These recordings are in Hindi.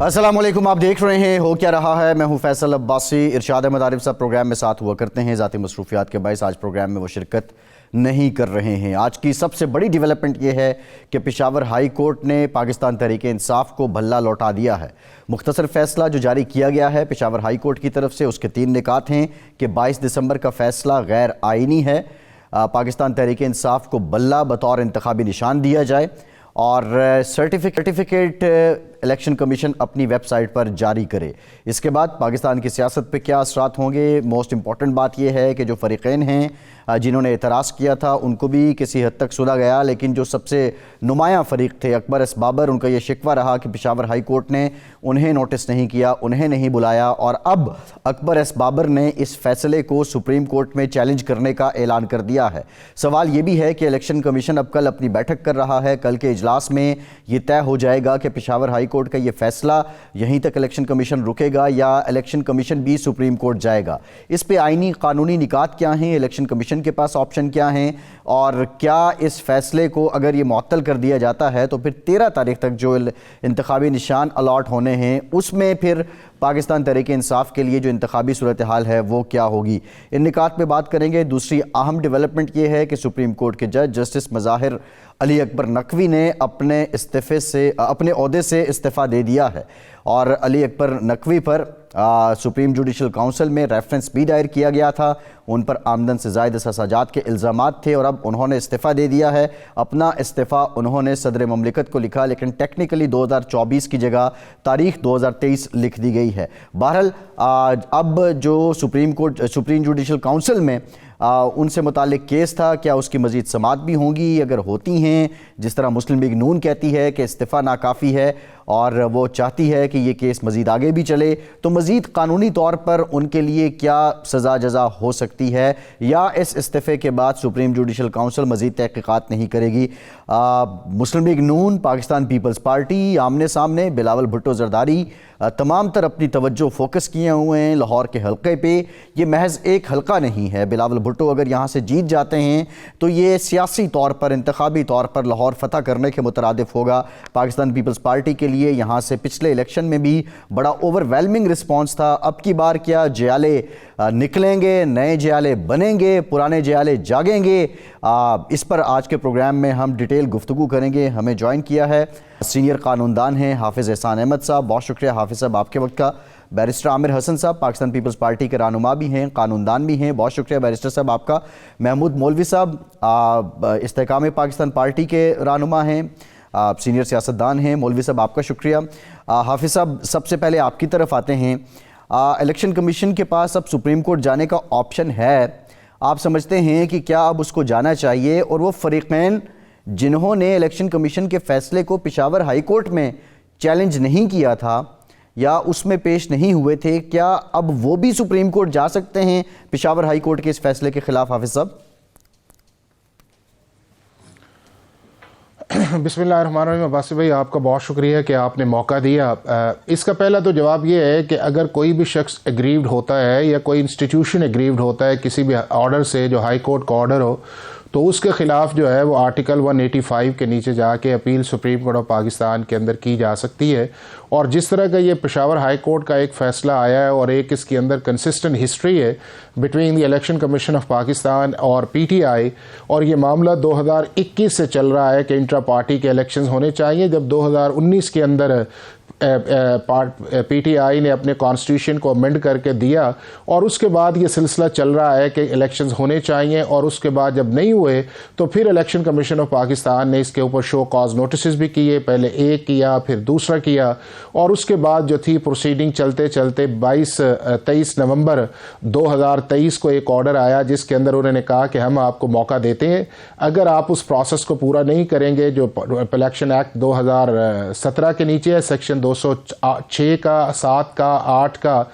अस्सलाम वालेकुम, आप देख रहे हैं हो क्या रहा है। मैं हूं फैसल अब्बासी। इरशाद अहमद आरिफ साहब प्रोग्राम में साथ हुआ करते हैं, ज़ाती मसरूफियात के बायस आज प्रोग्राम में वो शिरकत नहीं कर रहे हैं। आज की सबसे बड़ी डेवलपमेंट ये है कि पेशावर हाई कोर्ट ने पाकिस्तान तहरीक इंसाफ को भल्ला लौटा दिया है। मुख्तसर फैसला जो जारी किया गया है पेशावर हाई कोर्ट की तरफ से, उसके 3 निकात हैं कि 22 दिसंबर का फैसला गैर आइनी है। पाकिस्तान तहरीक इंसाफ को बल्ला बतौर इंतखाबी निशान दिया जाए और सर्टिफिकेट इलेक्शन कमीशन अपनी वेबसाइट पर जारी करे। इसके बाद पाकिस्तान की सियासत पे क्या असरात होंगे। मोस्ट इम्पॉर्टेंट बात यह है कि जो फ़रीक़ैन हैं जिन्होंने एतराज़ किया था उनको भी किसी हद तक सुना गया, लेकिन जो सबसे नुमायाँ फ़रीक़ थे अकबर एस बाबर, उनका ये शिकवा रहा कि पेशावर हाई कोर्ट ने उन्हें नोटिस नहीं किया, उन्हें नहीं बुलाया। और अब अकबर एस बाबर ने इस फैसले को सुप्रीम कोर्ट में चैलेंज करने का ऐलान कर दिया है। सवाल ये भी है कि इलेक्शन कमीशन अब कल अपनी बैठक कर रहा है। कल के इजलास में ये तय हो जाएगा कि पेशावर हाई कोर्ट का ये फैसला यहीं तक इलेक्शन कमीशन रुकेगा या इलेक्शन कमीशन भी सुप्रीम कोर्ट जाएगा। इस पे आईनी कानूनी निकात क्या हैं, इलेक्शन कमीशन के पास ऑप्शन क्या हैं, और क्या इस फैसले को अगर ये मुअत्तल कर दिया जाता है तो फिर 13 तारीख तक जो इंतखाबी निशान अलॉट होने हैं उसमें फिर पाकिस्तान तहरीक इंसाफ के लिए जो इंतखाबी सूरत हाल है वो क्या होगी। इन निकात पे बात करेंगे। दूसरी अहम डेवलपमेंट ये है कि सुप्रीम कोर्ट के जज जस्टिस मज़ाहिर अली अकबर नकवी ने अपने ओहदे से इस्तीफ़ा दे दिया है और अली अकबर नकवी पर सुप्रीम जुडिशल काउंसिल में रेफरेंस भी दायर किया गया था। उन पर आमदन से ज़ायद सजात के इल्ज़ामात थे और अब उन्होंने इस्तीफ़ा दे दिया है। अपना इस्तीफ़ा उन्होंने सदर ममलिकत को लिखा, लेकिन टेक्निकली 2024 की जगह तारीख 2023 लिख दी गई है। बहरहाल अब जो सुप्रीम जुडिशल काउंसिल में उनसे मुतालिक केस था, क्या उसकी मज़ीद समात भी होंगी? अगर होती हैं, जिस तरह मुस्लिम लीग नून कहती है कि इस्तीफ़ा नाकाफ़ी है और वो चाहती है कि ये केस मज़ीद आगे भी चले, तो मज़ीद कानूनी तौर पर उनके लिए क्या सज़ा जज़ा हो सकती है या इस इस्तीफ़े के बाद सुप्रीम जुडिशल काउंसिल मज़ीद तहक़ीक़ात नहीं करेगी? मुस्लिम लीग नून, पाकिस्तान पीपल्स पार्टी आमने सामने, बिलावल भुट्टो ज़रदारी तमाम तर अपनी तवज्जो फोकस किए हुए हैं लाहौर के हल्के पे। ये महज एक हल्का नहीं है। बिलावल भुट्टो अगर यहाँ से जीत जाते हैं तो ये सियासी तौर पर, इंतखाबी तौर पर लाहौर फतह करने के मुतरादिफ होगा। पाकिस्तान पीपल्स पार्टी के लिए यहाँ से पिछले इलेक्शन में भी बड़ा ओवरवेलमिंग रिस्पॉन्स था। अब की बार क्या जयाले निकलेंगे, नए जयाले बनेंगे, पुराने जयाले जागेंगे? इस पर आज के प्रोग्राम में हम डिटेल गुफ्तगू करेंगे। हमें ज्वाइन किया है सीनियर कानूनदान हैं हाफिज़ एहसान अहमद साहब। बहुत शुक्रिया हाफिज़ साहब आपके वक्त का। बैरिस्टर आमिर हसन साहब पाकिस्तान पीपल्स पार्टी के रहनुमा भी हैं, कानूनदान भी हैं। बहुत शुक्रिया बैरिस्टर साहब आपका। महमूद मौलवी साहब इस्तेकाम पाकिस्तान पार्टी के रहनुमा हैं, सीनियर सियासतदान हैं। मौलवी साहब आपका शुक्रिया। हाफिज़ साहब सबसे पहले आपकी तरफ आते हैं। इलेक्शन कमीशन के पास अब सुप्रीम कोर्ट जाने का ऑप्शन है, आप समझते हैं कि क्या अब उसको जाना चाहिए? और वो फ़रीक़ैन जिन्होंने इलेक्शन कमीशन के फ़ैसले को पेशावर हाई कोर्ट में चैलेंज नहीं किया था या उसमें पेश नहीं हुए थे, क्या अब वो भी सुप्रीम कोर्ट जा सकते हैं पेशावर हाई कोर्ट के इस फैसले के खिलाफ? हाफिज़ साहब। बिस्मिल्लाहिर्रहमानिर्रहीम। अब्बासी भाई आपका बहुत शुक्रिया कि आपने मौका दिया। इसका पहला तो जवाब ये है कि अगर कोई भी शख्स एग्रीव्ड होता है या कोई इंस्टीट्यूशन एग्रीव्ड होता है किसी भी ऑर्डर से, जो हाई कोर्ट का ऑर्डर हो, तो उसके ख़िलाफ़ जो है वो आर्टिकल 185 के नीचे जाके appeal supreme court of Pakistan के अंदर की जा सकती है। और जिस तरह का ये पेशावर हाई कोर्ट का एक फ़ैसला आया है और एक इसके अंदर कंसिस्टेंट हिस्ट्री है between the election commission of Pakistan और पीटीआई, और ये मामला 2021 से चल रहा है कि इंट्रा पार्टी के इलेक्शंस होने चाहिए। जब 2019 के अंदर पीटीआई ने अपने कॉन्स्टिट्यूशन को अमेंड करके दिया और उसके बाद ये सिलसिला चल रहा है कि इलेक्शंस होने चाहिए, और उसके बाद जब नहीं हुए तो फिर इलेक्शन कमीशन ऑफ पाकिस्तान ने इसके ऊपर शो कॉज नोटिस भी किए। पहले एक किया, फिर दूसरा किया, और उसके बाद जो थी प्रोसीडिंग चलते चलते 23 नवंबर 2023 को एक ऑर्डर आया जिसके अंदर उन्होंने कहा कि हम आपको मौका देते हैं, अगर आप उस प्रोसेस को पूरा नहीं करेंगे जो इलेक्शन एक्ट 2017 के नीचे है, सेक्शन 206 का, 7 का, 8 का,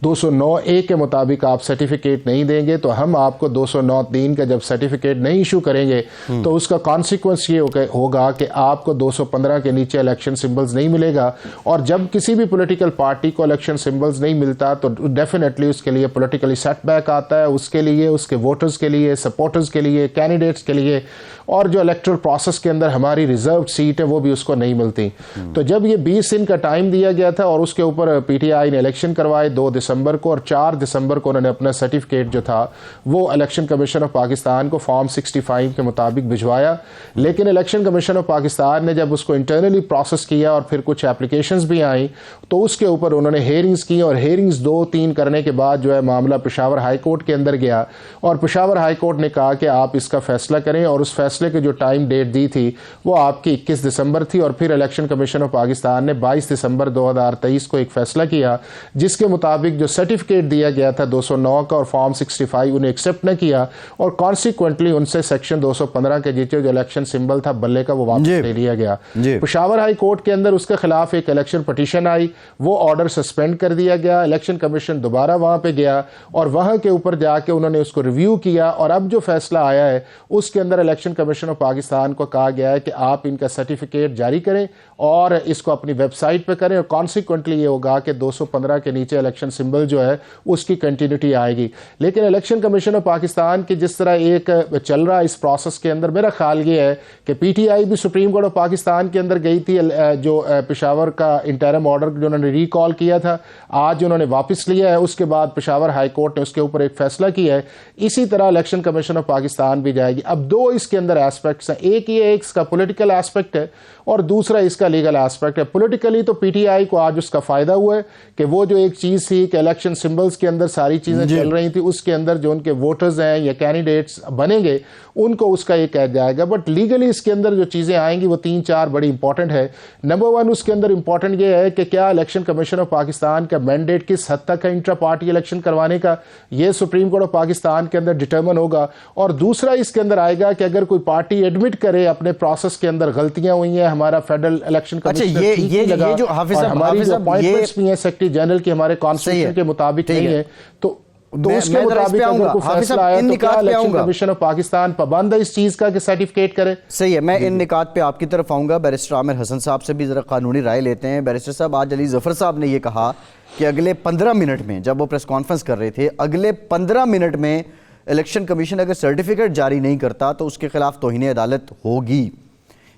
209A के मुताबिक आप सर्टिफिकेट नहीं देंगे तो हम आपको 209(3) का जब सर्टिफिकेट नहीं इशू करेंगे तो उसका कॉन्सिक्वेंस ये होगा कि आपको 215 के नीचे इलेक्शन सिंबल्स नहीं मिलेगा। और जब किसी भी पॉलिटिकल पार्टी को इलेक्शन सिंबल्स नहीं मिलता तो डेफिनेटली उसके लिए पॉलिटिकली सेटबैक आता है, उसके लिए, उसके वोटर्स के लिए, सपोर्टर्स के लिए, कैंडिडेट्स के लिए, और जो इलेक्टोरल प्रोसेस के अंदर हमारी रिजर्व सीट है वो भी उसको नहीं मिलती। तो जब ये 20 दिन का टाइम दिया गया था और उसके ऊपर पीटीआई ने इलेक्शन करवाए 2 दिसंबर को, और 4 दिसंबर को उन्होंने अपना सर्टिफिकेट जो था वो इलेक्शन कमीशन ऑफ पाकिस्तान को फॉर्म 65 के मुताबिक भिजवाया। लेकिन इलेक्शन कमीशन ऑफ पाकिस्तान ने जब उसको इंटरनली प्रोसेस किया और फिर कुछ एप्लीकेशंस भी आई तो उसके ऊपर उन्होंने हेयरिंग्स की, और हेयरिंग्स 2-3 करने के बाद जो है मामला पेशावर हाई कोर्ट के अंदर गया, और पेशावर हाई कोर्ट ने कहा कि आप इसका फैसला करें, और उस फैसले की जो टाइम डेट दी थी वो आपकी 21 दिसंबर थी। और फिर इलेक्शन कमीशन ऑफ पाकिस्तान ने 22 दिसंबर 2023 को एक फैसला किया जिसके मुताबिक जो सर्टिफिकेट दिया गया था 209 का और फॉर्म 65 उन्हें एक्सेप्ट न किया, और कॉन्सिक्वेंटली उनसे सेक्शन 215 के नीचे जो इलेक्शन सिंबल था बल्ले का वो वापस ले लिया गया। पेशावर हाई कोर्ट के अंदर उसके खिलाफ एक इलेक्शन पटिशन आई, वो ऑर्डर सस्पेंड कर दिया गया। इलेक्शन कमीशन दोबारा वहां पे गया और वहां के ऊपर जाके उन्होंने उसको रिव्यू किया, और अब जो फैसला आया है उसके अंदर इलेक्शन कमीशन ऑफ पाकिस्तान को कहा गया है कि आप इनका सर्टिफिकेट जारी करें और इसको अपनी वेबसाइट पे करें, और कॉन्सिक्वेंटली ये होगा कि 215 के नीचे इलेक्शन सिंबल जो है उसकी कंटिन्यूटी आएगी। लेकिन इलेक्शन कमीशन ऑफ पाकिस्तान की जिस तरह एक चल रहा है इस प्रोसेस के अंदर, मेरा ख्याल ये है कि पीटीआई भी सुप्रीम कोर्ट ऑफ पाकिस्तान के अंदर गई थी, जो पेशावर का इंटरम ऑर्डर जो उन्होंने रिकॉल किया था आज उन्होंने वापस लिया है, उसके बाद पेशावर हाई कोर्ट ने उसके ऊपर एक फैसला किया है। इसी तरह इलेक्शन कमीशन ऑफ पाकिस्तान भी जाएगी। अब 2 इसके अंदर एस्पेक्ट्स हैं, एक ये इसका पॉलिटिकल एस्पेक्ट है और दूसरा इसका लीगल एस्पेक्ट है। पॉलिटिकली तो पीटीआई को आज उसका फायदा हुआ है कि वो जो एक चीज थी कि इलेक्शन सिंबल्स के अंदर सारी चीजें चल रही थी, उसके अंदर जो उनके वोटर्स हैं या कैंडिडेट्स बनेंगे उनको उसका ये कह जाएगा। बट लीगली इसके अंदर जो चीजें आएंगी वो 3-4 बड़ी इंपॉर्टेंट है। नंबर 1 उसके अंदर इंपॉर्टेंट ये है कि क्या इलेक्शन कमीशन ऑफ पाकिस्तान का मैंडेट किस हद तक है इंट्रा पार्टी इलेक्शन करवाने का, ये सुप्रीम कोर्ट ऑफ पाकिस्तान के अंदर डिटर्मन होगा। और दूसरा इसके अंदर आएगा कि अगर कोई पार्टी एडमिट करे अपने प्रोसेस के अंदर गलतियां हुई हैं, हमारा फेडरल इलेक्शन कमीशन ये जो हाफिज साहब, हमारी जो अपॉइंटमेंट्स भी हैं सेक्रेटरी जनरल की हमारे कॉन्स्टिट्यूशन के मुताबिक नहीं है, तो उसके मुताबिक अगर कोई फैसला आया तो क्या इलेक्शन कमीशन ऑफ पाकिस्तान पाबंद है इस चीज का कि सर्टिफिकेट करे? सही है, मैं इन निकात पे आपकी तरफ आऊंगा। बैरिस्टर आमिर हसन साहब से भी जरा कानूनी राय लेते हैं। बैरिस्टर साहब, आज अली जफर साहब ने ये कहा कि अगले 15 मिनट में, जब वो प्रेस कॉन्फ्रेंस कर रहे थे, अगले 15 मिनट में इलेक्शन कमीशन अगर सर्टिफिकेट जारी नहीं करता तो उसके खिलाफ तौहीन अदालत होगी।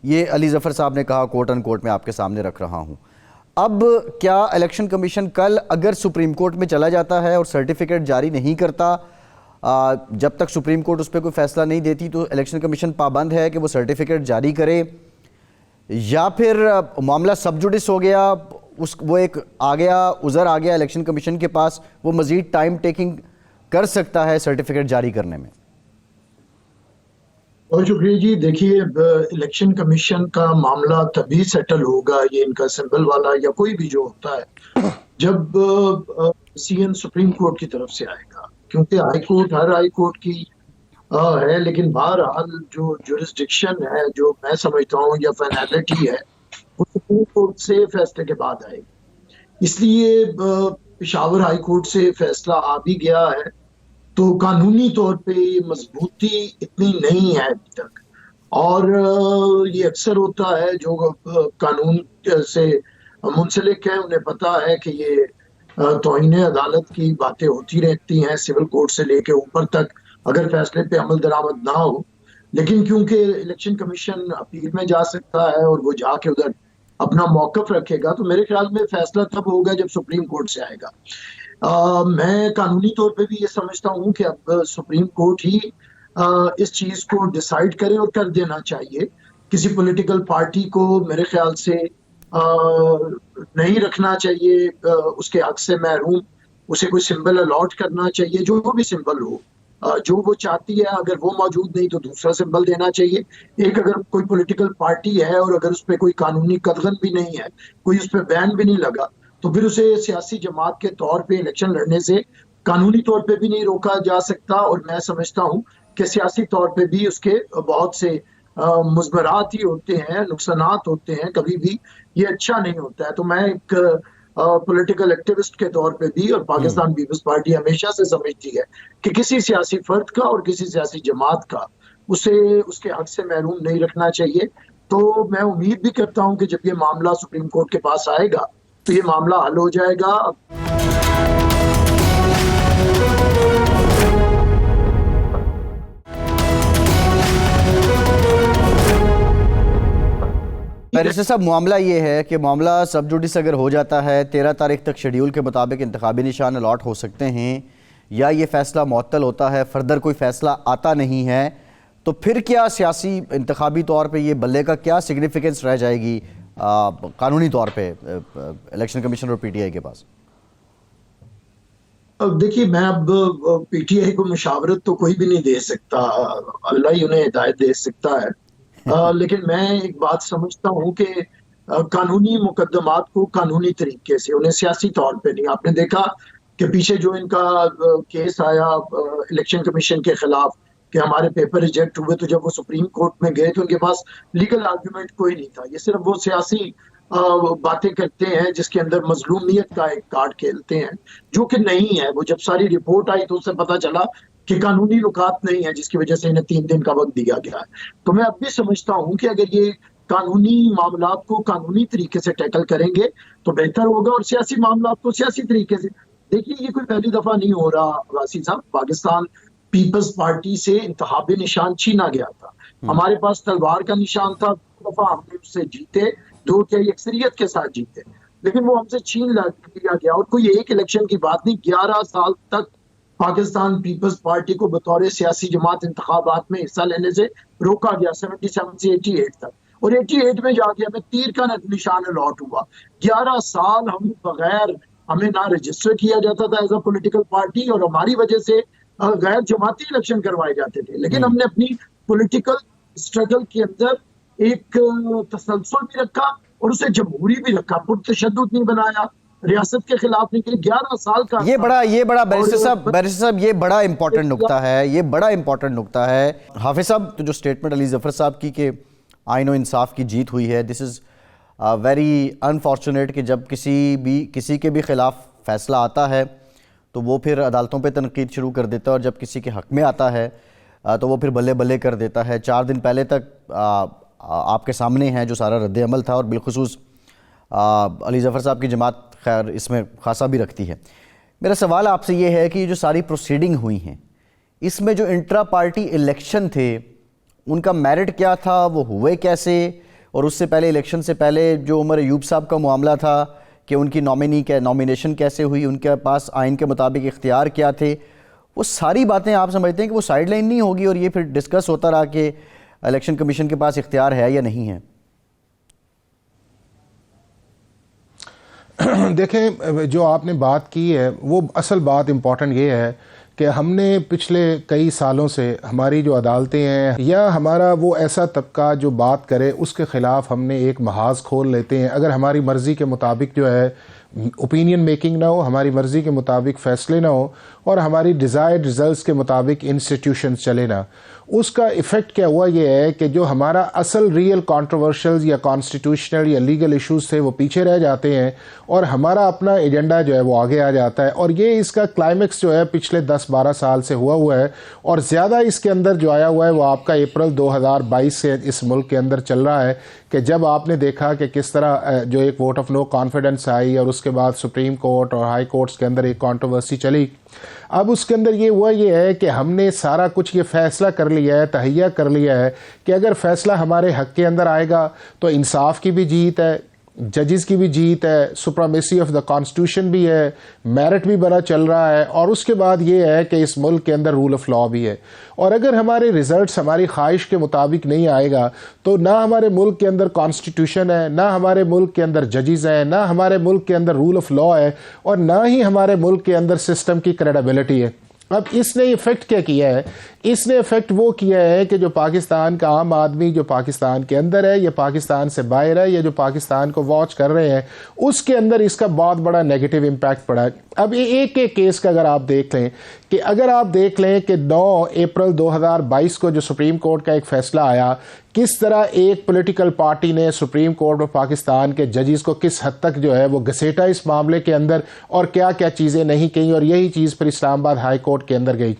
ये अली जफर साहब ने कहा, कोर्ट एंड कोर्ट में आपके सामने रख रहा हूं। अब क्या इलेक्शन कमीशन कल अगर सुप्रीम कोर्ट में चला जाता है और सर्टिफिकेट जारी नहीं करता, जब तक सुप्रीम कोर्ट उस पर कोई फैसला नहीं देती, तो इलेक्शन कमीशन पाबंद है कि वो सर्टिफिकेट जारी करे, या फिर मामला सब जुडिस हो गया, वो एक आ गया, उज़र आ गया इलेक्शन कमीशन के पास, वो मज़ीद टाइम टेकिंग कर सकता है सर्टिफिकेट जारी करने में? बहुत शुक्रिया जी। देखिए, इलेक्शन कमीशन का मामला तभी सेटल होगा, ये इनका सिंबल वाला या कोई भी जो होता है, जब सीएन सुप्रीम कोर्ट की तरफ से आएगा, क्योंकि हाई कोर्ट हर हाई कोर्ट की है, लेकिन बहरहाल जो जुरिस्डिक्शन है, जो मैं समझता हूँ या फाइनलिटी है, वो सुप्रीम कोर्ट से फैसले के बाद आएगी। इसलिए पेशावर हाई कोर्ट से फैसला आ भी गया है, तो कानूनी तौर पे मजबूती इतनी नहीं है अभी तक। और ये अक्सर होता है, जो कानून से मुंसलिक है उन्हें पता है कि ये तौहीन अदालत की बातें होती रहती हैं, सिविल कोर्ट से लेके ऊपर तक, अगर फैसले पे अमल दरामद ना हो। लेकिन क्योंकि इलेक्शन कमीशन अपील में जा सकता है और वो जाके उधर अपना मौकफ रखेगा, तो मेरे ख्याल में फैसला तब होगा जब सुप्रीम कोर्ट से आएगा। मैं कानूनी तौर पे भी ये समझता हूँ कि अब सुप्रीम कोर्ट ही इस चीज को डिसाइड करे और कर देना चाहिए। किसी पॉलिटिकल पार्टी को मेरे ख्याल से नहीं रखना चाहिए उसके हक से महरूम, उसे कोई सिंबल अलॉट करना चाहिए, जो भी सिंबल हो, जो वो चाहती है। अगर वो मौजूद नहीं तो दूसरा सिंबल देना चाहिए। एक अगर कोई पॉलिटिकल पार्टी है और अगर उस पर कोई कानूनी कदगन भी नहीं है, कोई उस पर बैन भी नहीं लगा, तो फिर उसे सियासी जमात के तौर पे इलेक्शन लड़ने से कानूनी तौर पे भी नहीं रोका जा सकता। और मैं समझता हूँ कि सियासी तौर पे भी उसके बहुत से मुज़मरात ही होते हैं, नुकसानात होते हैं, कभी भी ये अच्छा नहीं होता है। तो मैं एक पॉलिटिकल एक्टिविस्ट के तौर पे भी, और पाकिस्तान पीपल्स पार्टी हमेशा से समझती है कि किसी सियासी फर्द का और किसी सियासी जमात का उसे उसके हक से महरूम नहीं रखना चाहिए। तो मैं उम्मीद भी करता हूं कि जब ये मामला सुप्रीम कोर्ट के पास आएगा तो ये मामला हल हो जाएगा। बैरिस्टर साहब, मामला ये है कि मामला सब जुडिस अगर हो जाता है 13 तारीख तक शेड्यूल के मुताबिक इंतखाबी निशान अलॉट हो सकते हैं, या ये फैसला मुअत्तल होता है, फर्दर कोई फैसला आता नहीं है, तो फिर क्या सियासी इंतखाबी तौर पे ये बल्ले का क्या सिग्निफिकेंस रह जाएगी कानूनी तौर पे इलेक्शन कमीशन और पीटीआई के पास? अब देखिए, मैं अब पीटीआई को मुशावरत तो कोई भी नहीं दे सकता, अल्लाह ही उन्हें हिदायत दे सकता है। लेकिन मैं एक बात समझता हूं कि कानूनी मुकदमात को कानूनी तरीके से, उन्हें सियासी तौर पे नहीं। आपने देखा कि पीछे जो इनका केस आया इलेक्शन कमीशन के खिलाफ कि हमारे पेपर रिजेक्ट हुए, तो जब वो सुप्रीम कोर्ट में गए तो उनके पास लीगल आर्गुमेंट कोई नहीं था। ये सिर्फ वो सियासी बातें करते हैं जिसके अंदर मजलूमियत का एक कार्ड खेलते हैं, जो कि नहीं है। वो जब सारी रिपोर्ट आई तो उससे पता चला कि कानूनी नुकात नहीं है, जिसकी वजह से इन्हें 3 दिन का वक्त दिया गया है। तो मैं अब भी समझता हूं कि अगर ये कानूनी मामलात को कानूनी तरीके से टैकल करेंगे तो बेहतर होगा, और सियासी मामलात को सियासी तरीके से। देखिए, ये कोई पहली दफा नहीं हो रहा वासी साहब। पाकिस्तान पीपल्स पार्टी से इंतखाबी निशान छीना गया था। हमारे पास तलवार का निशान था, 2 दफा हमने उससे जीते, 2 तिहाई अक्सरियत के साथ जीते, लेकिन वो हमसे छीन लिया गया। और कोई एक इलेक्शन की बात नहीं, 11 साल तक पाकिस्तान पीपल्स पार्टी को बतौर सियासी जमात इंतखाबात में हिस्सा लेने से रोका गया 77 से 88 तक, और 88 में जाके हमें तीर का निशान अलॉट हुआ। 11 साल हम बगैर, हमें ना रजिस्टर किया जाता था एज अ पॉलिटिकल पार्टी, और हमारी वजह से गैर जमाती इलेक्शन करवाए जाते थे। लेकिन हमने अपनी पॉलिटिकल स्ट्रगल के अंदर एक तसलसल भी रखा और उसे जमहूरी भी रखा, पुरतशद्दुद नहीं बनाया, रियासत के खिलाफ नहीं किया। 11 साल का ये बड़ा बैरिस्टर साहब ये बड़ा इंपॉर्टेंट नुक्ता है, ये बड़ा इंपॉर्टेंट नुक्ता है। हाफिज साहब, तो जो स्टेटमेंट अली जफर साहब की कि आइन और इंसाफ की जीत हुई है, दिस इज़ वेरी अनफॉर्चुनेट कि जब किसी के भी खिलाफ फैसला आता है तो वो फिर अदालतों पे तनकीद शुरू कर देता है, और जब किसी के हक में आता है तो वो फिर बल्ले बल्ले कर देता है। 4 दिन पहले तक आपके सामने है जो सारा रद्द अमल था, और बिलखुसूस अली जफ़र साहब की जमात खैर इसमें खासा भी रखती है। मेरा सवाल आपसे ये है कि ये जो सारी प्रोसीडिंग हुई हैं, इसमें जो इंट्रा पार्टी इलेक्शन थे उनका मेरिट क्या था, वो हुए कैसे, और उससे पहले इलेक्शन से पहले जो उमर अयूब साहब का मामला था कि उनकी नॉमिनेशन कैसे हुई, उनके पास आइन के मुताबिक इख्तियार क्या थे, वो सारी बातें आप समझते हैं कि वो साइडलाइन नहीं होगी और ये फिर डिस्कस होता रहा कि इलेक्शन कमीशन के पास इख्तियार है या नहीं है? देखें, जो आपने बात की है वो असल बात इम्पॉर्टेंट ये है कि हमने पिछले कई सालों से हमारी जो अदालतें हैं या हमारा वो ऐसा तबका जो बात करे उसके ख़िलाफ़ हमने एक महाज खोल लेते हैं। अगर हमारी मर्ज़ी के मुताबिक जो है ओपिनियन मेकिंग ना हो, हमारी मर्ज़ी के मुताबिक फ़ैसले ना हो, और हमारी डिज़ायर्ड रिज़ल्ट्स के मुताबिक इंस्टीट्यूशंस चले ना, उसका इफ़ेक्ट क्या हुआ ये है कि जो हमारा असल रियल कंट्रोवर्शियल या कॉन्स्टिट्यूशनल या लीगल इश्यूज़ थे वो पीछे रह जाते हैं, और हमारा अपना एजेंडा जो है वो आगे आ जाता है। और ये इसका क्लाइमेक्स जो है पिछले 10-12 साल से हुआ है, और ज़्यादा इसके अंदर जो आया हुआ है वो आपका अप्रैल 2022 से इस मुल्क के अंदर चल रहा है कि जब आपने देखा कि किस तरह जो एक वोट ऑफ नो कॉन्फिडेंस आई और उसके बाद सुप्रीम कोर्ट और हाई कोर्ट्स के अंदर एक कंट्रोवर्सी चली। अब उसके अंदर ये हुआ ये है कि हमने सारा कुछ ये फैसला कर लिया है, तहैया कर लिया है कि अगर फैसला हमारे हक़ के अंदर आएगा तो इंसाफ की भी जीत है, जजेस की भी जीत है, सुप्रीमेसी ऑफ द कॉन्स्टिट्यूशन भी है, मेरिट भी बड़ा चल रहा है, और उसके बाद ये है कि इस मुल्क के अंदर रूल ऑफ लॉ भी है। और अगर हमारे रिजल्ट्स हमारी ख्वाहिश के मुताबिक नहीं आएगा तो ना हमारे मुल्क के अंदर कॉन्स्टिट्यूशन है, ना हमारे मुल्क के अंदर जजेस हैं, ना हमारे मुल्क के अंदर रूल ऑफ लॉ है, और ना ही हमारे मुल्क के अंदर सिस्टम की क्रेडिबिलिटी है। अब इसने इफ़ेक्ट क्या किया है? इसने इफ़ेक्ट वो किया है कि जो पाकिस्तान का आम आदमी जो पाकिस्तान के अंदर है या पाकिस्तान से बाहर है या जो पाकिस्तान को वॉच कर रहे हैं, उसके अंदर इसका बहुत बड़ा नेगेटिव इम्पैक्ट पड़ा है। अब एक एक केस का अगर आप देख लें कि अगर आप देख लें कि 9 अप्रैल 2022 को जो सुप्रीम कोर्ट का एक फैसला आया, किस तरह एक पॉलिटिकल पार्टी ने सुप्रीम कोर्ट ऑफ पाकिस्तान के जजेस को किस हद तक जो है वो घसीटा इस मामले के अंदर, और क्या क्या चीज़ें नहीं कहीं, और यही चीज़ फिर इस्लामाबाद हाई कोर्ट के अंदर गई।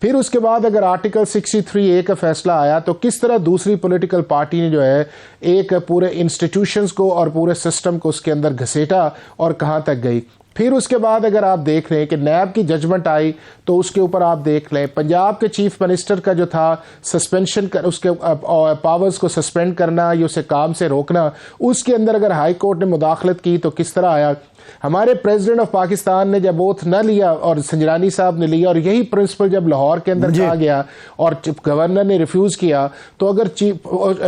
फिर उसके बाद अगर आर्टिकल 63A का फैसला आया तो किस तरह दूसरी पॉलिटिकल पार्टी ने जो है एक पूरे इंस्टीट्यूशंस को और पूरे सिस्टम को उसके अंदर घसीटा और कहां तक गई। फिर उसके बाद अगर आप देख रहे हैं कि नैब की जजमेंट आई तो उसके ऊपर आप देख लें पंजाब के चीफ मिनिस्टर का जो था सस्पेंशन कर, उसके पावर्स को सस्पेंड करना या उसे काम से रोकना, उसके अंदर अगर हाई कोर्ट ने मुदाखलत की तो किस तरह आया। हमारे प्रेसिडेंट ऑफ पाकिस्तान ने जब ओथ न लिया और संजरानी साहब ने लिया, और यही प्रिंसिपल जब लाहौर के अंदर कहा गया और गवर्नर ने रिफ्यूज किया, तो अगर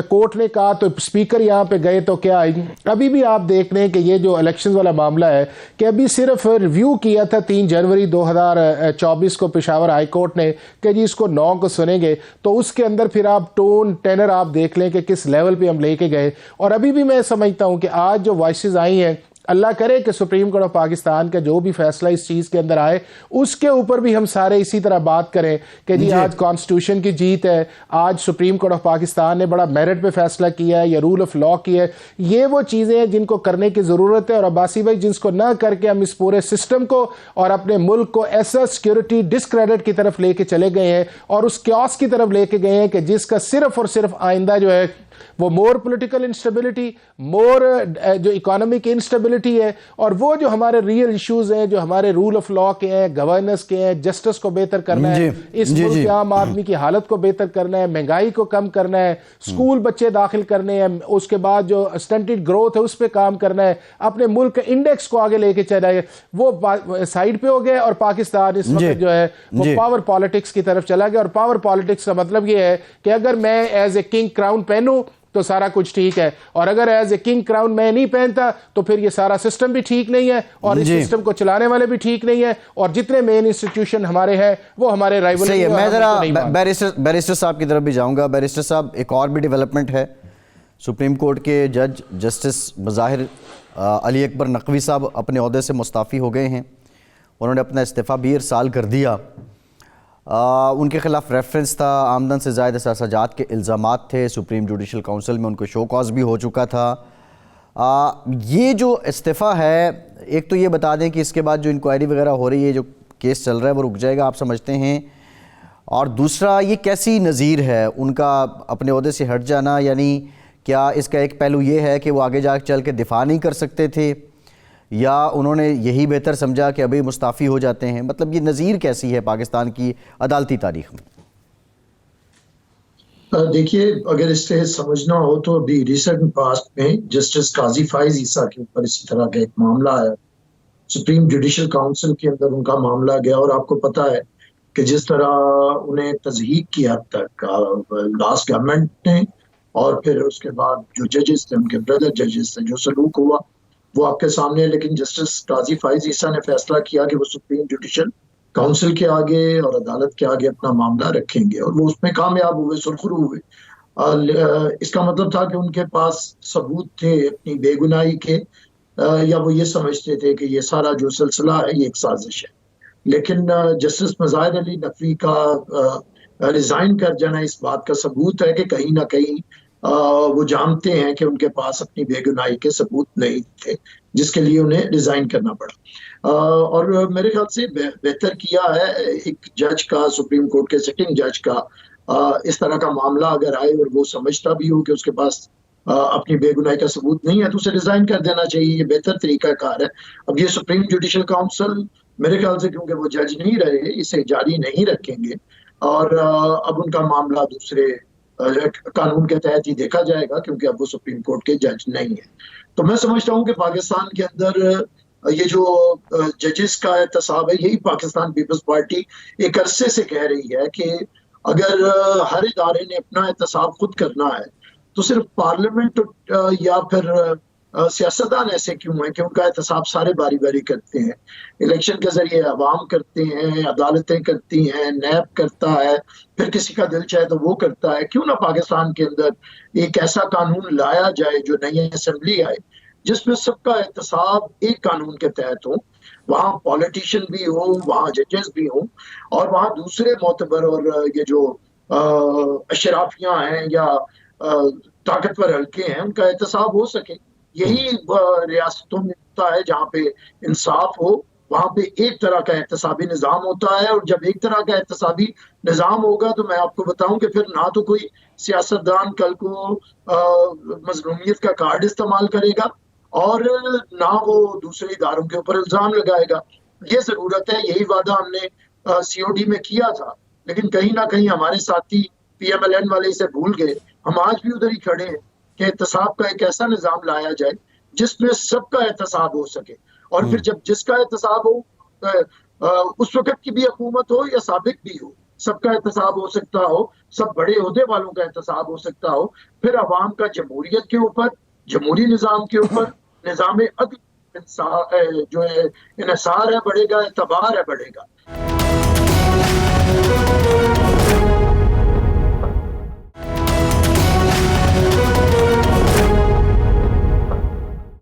कोर्ट ने कहा तो स्पीकर यहाँ पे गए तो क्या आई। अभी भी आप देख रहे हैं कि ये जो इलेक्शन वाला मामला है कि अभी सिर्फ रिव्यू किया था 3 जनवरी 2024 को पेशावर हाई कोर्ट ने कि जी इसको 9 को सुनेंगे, तो उसके अंदर फिर आप टोन टेनर आप देख लें कि किस लेवल पे हम लेके गए। और अभी भी मैं समझता हूं कि आज जो वॉइसेस आई हैं, अल्लाह करे कि सुप्रीम कोर्ट ऑफ पाकिस्तान का जो भी फैसला इस चीज़ के अंदर आए उसके ऊपर भी हम सारे इसी तरह बात करें कि जी आज कॉन्स्टिट्यूशन की जीत है, आज सुप्रीम कोर्ट ऑफ पाकिस्तान ने बड़ा मेरिट पे फैसला किया है या रूल ऑफ लॉ किया है। ये वो चीज़ें हैं जिनको करने की ज़रूरत है, और अब्बासी भाई जिसको ना करके हम इस पूरे सिस्टम को और अपने मुल्क को ऐसा सिक्योरिटी डिसक्रेडिट की तरफ लेके चले गए हैं और उस क्योस की तरफ लेके गए हैं कि जिसका सिर्फ और सिर्फ आइंदा जो है वो मोर पॉलिटिकल इंस्टेबिलिटी, मोर जो इकोनॉमिक इंस्टेबिलिटी है, और वो जो हमारे रियल इश्यूज हैं जो हमारे रूल ऑफ लॉ के हैं, गवर्नेंस के हैं, जस्टिस को बेहतर करना है, इस मुल्क के आम आदमी की हालत को बेहतर करना है, महंगाई को कम करना है, स्कूल बच्चे दाखिल करने हैं, उसके बाद जो स्टंटेड ग्रोथ है उस पर काम करना है, अपने मुल्क के इंडेक्स को आगे लेके चला है, वो साइड पे हो गया। और पाकिस्तान इस वक्त जो है वो पावर पॉलिटिक्स की तरफ चला गया। और पावर पॉलिटिक्स का मतलब ये है कि अगर मैं एज ए किंग क्राउन पहनूं तो सारा कुछ ठीक है, और अगर एज ए किंग क्राउन मैं नहीं पहनता तो फिर ये सारा सिस्टम भी ठीक नहीं है, और इस सिस्टम को चलाने वाले भी ठीक नहीं है, और जितने मेन इंस्टीट्यूशन हमारे हैं वो हमारे राइवल हैं। मैं जरा बैरिस्टर साहब की तरफ भी जाऊंगा। बैरिस्टर साहब, एक और भी डेवलपमेंट है, सुप्रीम कोर्ट के जज जस्टिस बज़ाहिर अली अकबर नकवी साहब अपने ओहदे से मुस्ताफ़ी हो गए हैं। उन्होंने अपना इस्तीफ़ा भी इरसाल कर दिया। उनके खिलाफ रेफरेंस था, आमदन से ज़ायद असाजात के इल्ज़ामात थे, सुप्रीम जुडिशल काउंसिल में उनको शो कॉज भी हो चुका था। ये जो इस्तीफ़ा है, एक तो ये बता दें कि इसके बाद जो इंक्वायरी वगैरह हो रही है, जो केस चल रहा है वो रुक जाएगा आप समझते हैं? और दूसरा, ये कैसी नज़ीर है उनका अपने ओहदे से हट जाना, यानी क्या इसका एक पहलू ये है कि वो आगे जा चल के दिफा नहीं कर सकते थे, या उन्होंने यही बेहतर समझा कि अभी मुस्ताफ़ी हो जाते हैं? मतलब ये नज़ीर कैसी है पाकिस्तान की अदालती तारीख में? देखिए, अगर इससे समझना हो तो अभी रिसेंट पास्ट में जस्टिस काजी फाइज ईसा के ऊपर इसी तरह का एक मामला आया, सुप्रीम जुडिशल काउंसिल के अंदर उनका मामला गया, और आपको पता है कि जिस तरह उन्हें तज़हीक किया अब तक लास्ट गवर्नमेंट ने, और फिर उसके बाद जो जजेस थे, उनके ब्रदर जजेस थे, जो सलूक हुआ वो आपके सामने है। लेकिन जस्टिस काजी फाइज ईसा ने फैसला किया कि वो सुप्रीम जुडिशल काउंसिल के आगे और अदालत के आगे अपना मामला रखेंगे, और वो उसमें कामयाब हुए, सुरखरू हुए। इसका मतलब था कि उनके पास सबूत थे अपनी बेगुनाही के, या वो ये समझते थे कि ये सारा जो सिलसिला है ये एक साजिश है। लेकिन जस्टिस बज़ाहिर अली नकवी का रिजाइन कर जाना इस बात का सबूत है कि कहीं ना कहीं वो जानते हैं कि उनके पास अपनी बेगुनाही के सबूत नहीं थे, जिसके लिए उन्हें रिजाइन करना पड़ा। और मेरे ख्याल से बेहतर किया है एक जज का, सुप्रीम कोर्ट के सिटिंग जज का, इस तरह का मामला अगर आए और वो समझता भी हो कि उसके पास अपनी बेगुनाही का सबूत नहीं है तो उसे रिजाइन कर देना चाहिए। ये बेहतर तरीका कार है। अब ये सुप्रीम जुडिशल काउंसिल मेरे ख्याल से, क्योंकि वो जज नहीं रहे, इसे जारी नहीं रखेंगे, और अब उनका मामला दूसरे कानून के तहत ही देखा जाएगा, क्योंकि अब वो सुप्रीम कोर्ट के जज नहीं है। तो मैं समझता हूँ कि पाकिस्तान के अंदर ये जो जजेस का एहतसाब है, यही पाकिस्तान पीपल्स पार्टी एक अरसे से कह रही है कि अगर हर इदारे ने अपना एहतसाब खुद करना है तो सिर्फ पार्लियामेंट या फिर सियासतदान ऐसे क्यों हैं कि उनका एहतसाब सारे बारी बारी करते हैं। इलेक्शन के जरिए अवाम करते हैं, अदालतें करती हैं, नैब करता है, फिर किसी का दिल चाहे तो वो करता है। क्यों ना पाकिस्तान के अंदर एक ऐसा कानून लाया जाए जो नई असेंबली आए जिसमें सबका एहतसाब एक कानून के तहत हो, वहाँ पॉलिटिशियन भी हो, वहाँ जजेस भी हो, और वहाँ दूसरे मोतबर और ये जो अशराफियां हैं या ताकतवर हल्के हैं उनका एहतसाब हो सके। यही रियासतों में होता है जहाँ पे इंसाफ हो, वहां पे एक तरह का एहतसाबी निज़ाम होता है, और जब एक तरह का एहतसाबी निज़ाम होगा तो मैं आपको बताऊं कि फिर ना तो कोई सियासतदान कल को मजलूमियत का कार्ड इस्तेमाल करेगा और ना वो दूसरे इदारों के ऊपर इल्जाम लगाएगा। ये जरूरत है, यही वादा हमने सीओडी में किया था, लेकिन कहीं ना कहीं हमारे साथी पीएमएलएन वाले इसे भूल गए। हम आज भी उधर ही खड़े हैं कि एहतसाब का एक ऐसा निज़ाम लाया जाए जिसमें सबका एहतसाब हो सके, और फिर जब जिसका एहतसाब हो, उस वक्त की भी हुकूमत हो या साबिक भी हो, सबका एहतसाब हो सकता हो, सब बड़े ओहदे वालों का एहतसाब हो सकता हो। फिर अवाम का जमहूरियत के ऊपर, जमहूरी निज़ाम के ऊपर, निज़ाम अदल जो है इन्हिसार है बढ़ेगा, एतबार है बढ़ेगा।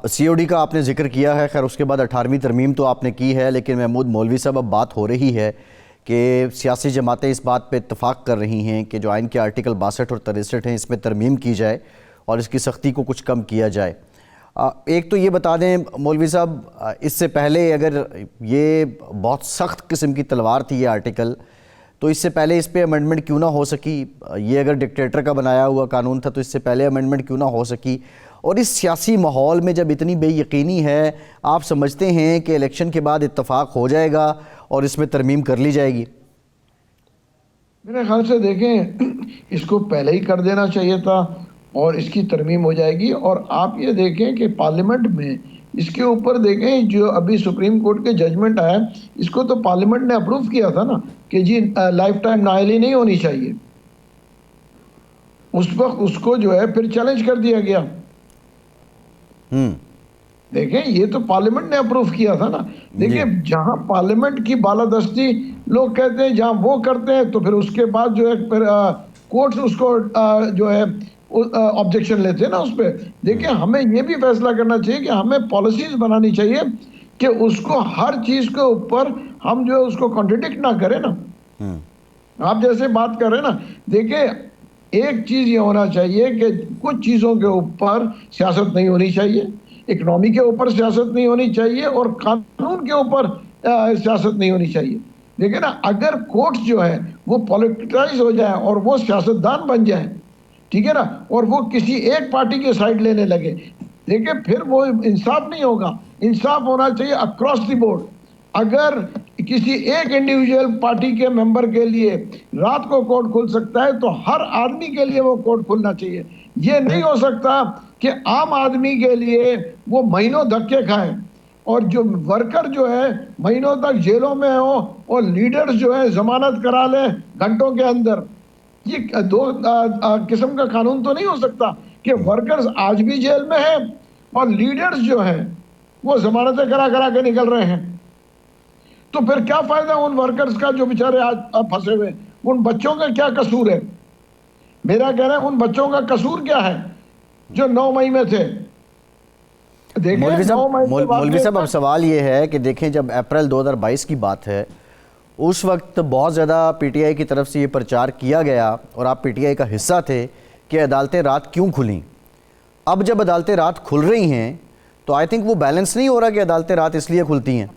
सीओडी का आपने जिक्र किया है, खैर उसके बाद 18वीं तरमीम तो आपने की है, लेकिन महमूद मौलवी साहब अब बात हो रही है कि सियासी जमातें इस बात पे इत्तफाक कर रही हैं कि जो आइन के आर्टिकल 62 और 63 हैं इसमें तरमीम की जाए और इसकी सख्ती को कुछ कम किया जाए। एक तो ये बता दें मौलवी साहब, इससे पहले अगर ये बहुत सख्त किस्म की तलवार थी ये आर्टिकल, तो इससे पहले इस पे अमेंडमेंट क्यों ना हो सकी? ये अगर डिक्टेटर का बनाया हुआ कानून था तो इससे पहले अमेंडमेंट क्यों ना हो सकी? और इस सियासी माहौल में जब इतनी बेयकीनी है, आप समझते हैं कि इलेक्शन के बाद इत्तफाक हो जाएगा और इसमें तरमीम कर ली जाएगी? मेरे ख्याल से देखें, इसको पहले ही कर देना चाहिए था और इसकी तरमीम हो जाएगी। और आप ये देखें कि पार्लियामेंट में इसके ऊपर देखें, जो अभी सुप्रीम कोर्ट के जजमेंट आया, इसको तो पार्लियामेंट ने अप्रूव किया था ना कि जी लाइफ टाइम नाअहली नहीं होनी चाहिए। उस वक्त उसको जो है फिर चैलेंज कर दिया गया। देखें, ये तो पार्लियामेंट ने अप्रूव किया था ना। देखिए, जहां पार्लियामेंट की बालादस्ती लोग कहते हैं, जहां वो करते हैं, तो फिर उसके बाद जो है फिर कोर्ट्स उसको जो है ऑब्जेक्शन लेते हैं ना उस पर। देखिए, हमें ये भी फैसला करना चाहिए कि हमें पॉलिसीज बनानी चाहिए कि उसको हर चीज के ऊपर हम जो है उसको कॉन्ट्रडिक्ट ना करें ना। आप जैसे बात कर रहे हैं ना, देखिए एक चीज ये होना चाहिए कि कुछ चीजों के ऊपर सियासत नहीं होनी चाहिए, इकोनॉमी के ऊपर सियासत नहीं होनी चाहिए और कानून के ऊपर सियासत नहीं होनी चाहिए। देखिए ना, अगर कोर्ट्स जो है वो पॉलिटिसाइज हो जाए और वो सियासतदान बन जाए, ठीक है ना, और वो किसी एक पार्टी के साइड लेने लगे, देखिए फिर वो इंसाफ नहीं होगा। इंसाफ होना चाहिए अक्रॉस द बोर्ड। अगर किसी एक इंडिविजुअल पार्टी के मेंबर के लिए रात को कोर्ट खुल सकता है तो हर आदमी के लिए वो कोर्ट खुलना चाहिए। ये नहीं हो सकता कि आम आदमी के लिए वो महीनों धक्के खाएं और जो वर्कर जो है महीनों तक जेलों में हो और लीडर्स जो है जमानत करा लें घंटों के अंदर। ये दो किस्म का कानून तो नहीं हो सकता कि वर्कर्स आज भी जेल में हैं और लीडर्स जो हैं वो जमानतें करा करा के निकल रहे हैं। तो फिर क्या फायदा उन वर्कर्स का जो बेचारे आज फंसे हुए? उन बच्चों का क्या कसूर है? मेरा कहना है उन बच्चों का कसूर क्या है जो 9 मई में थे? मौलवी साहब, अब सवाल ये है कि देखें, जब अप्रैल 2022 की बात है, उस वक्त बहुत ज़्यादा पीटीआई की तरफ से ये प्रचार किया गया और आप पीटीआई का हिस्सा थे कि अदालतें रात क्यों खुलीं। अब जब अदालतें रात खुल रही हैं तो आई थिंक वो बैलेंस नहीं हो रहा कि अदालतें रात इसलिए खुलती हैं।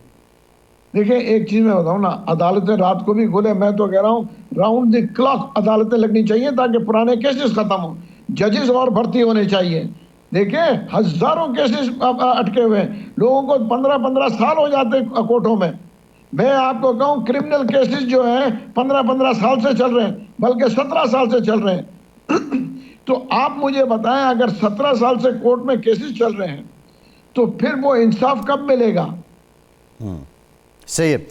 देखिए, एक चीज़ मैं बताऊँ ना, अदालतें रात को भी खुले, मैं तो कह रहा हूँ राउंड द क्लॉक अदालतें लगनी चाहिए ताकि पुराने केसेस खत्म हो, जजेस और भर्ती होने चाहिए। देखिए, हजारों केसेस अटके हुए हैं, लोगों को 15-15 साल हो जाते कोर्टों में। मैं आपको कहूँ क्रिमिनल केसेस जो हैं 15-15 साल से चल रहे हैं, बल्कि 17 साल से चल रहे हैं। तो आप मुझे बताएं, अगर 17 साल से कोर्ट में केसेस चल रहे हैं तो फिर वो इंसाफ कब मिलेगा? सही है।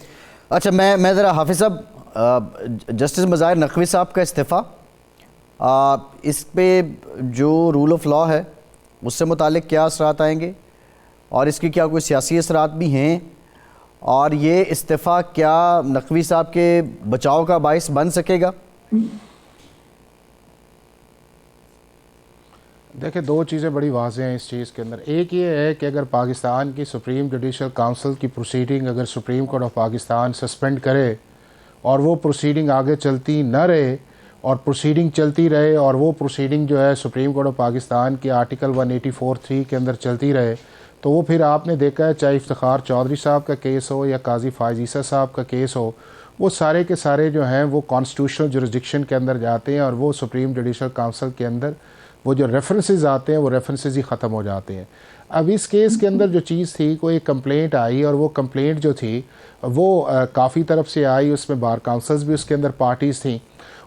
अच्छा, मैं ज़रा हाफिज़ साहब, जस्टिस मज़ाहिर नकवी साहब का इस्तीफ़ा, इस पे जो रूल ऑफ लॉ है उससे मुतालिक क्या असरात आएंगे और इसकी क्या कोई सियासी असरात भी हैं, और ये इस्तीफ़ा क्या नकवी साहब के बचाव का बाइस बन सकेगा? देखिए, दो चीज़ें बड़ी वाज़ेह हैं इस चीज़ के अंदर। एक ये है कि अगर पाकिस्तान की सुप्रीम जुडिशल काउंसिल की प्रोसीडिंग अगर supreme court of Pakistan suspend करे और वो प्रोसीडिंग आगे चलती न रहे और प्रोसीडिंग चलती रहे और वो प्रोसीडिंग जो है सुप्रीम कोर्ट ऑफ पाकिस्तान के आर्टिकल 184(3) के अंदर चलती रहे, तो वो फिर आपने देखा है चाहे इफ्तिखार चौधरी साहब का केस हो या काजी फायज़ ईसा साहब का केस हो, वो सारे के सारे जो हैं वो कॉन्स्टिट्यूशनल जुरिसडिक्शन के अंदर जाते हैं और वो सुप्रीम जुडिशल काउंसिल के अंदर वो जो रेफरेंसेस आते हैं वो रेफरेंसेस ही ख़त्म हो जाते हैं। अब इस केस के अंदर जो चीज़ थी, कोई कंप्लेंट आई और वो कंप्लेंट जो थी वो काफ़ी तरफ से आई, उसमें बार काउंसिल्स भी उसके अंदर पार्टीज़ थी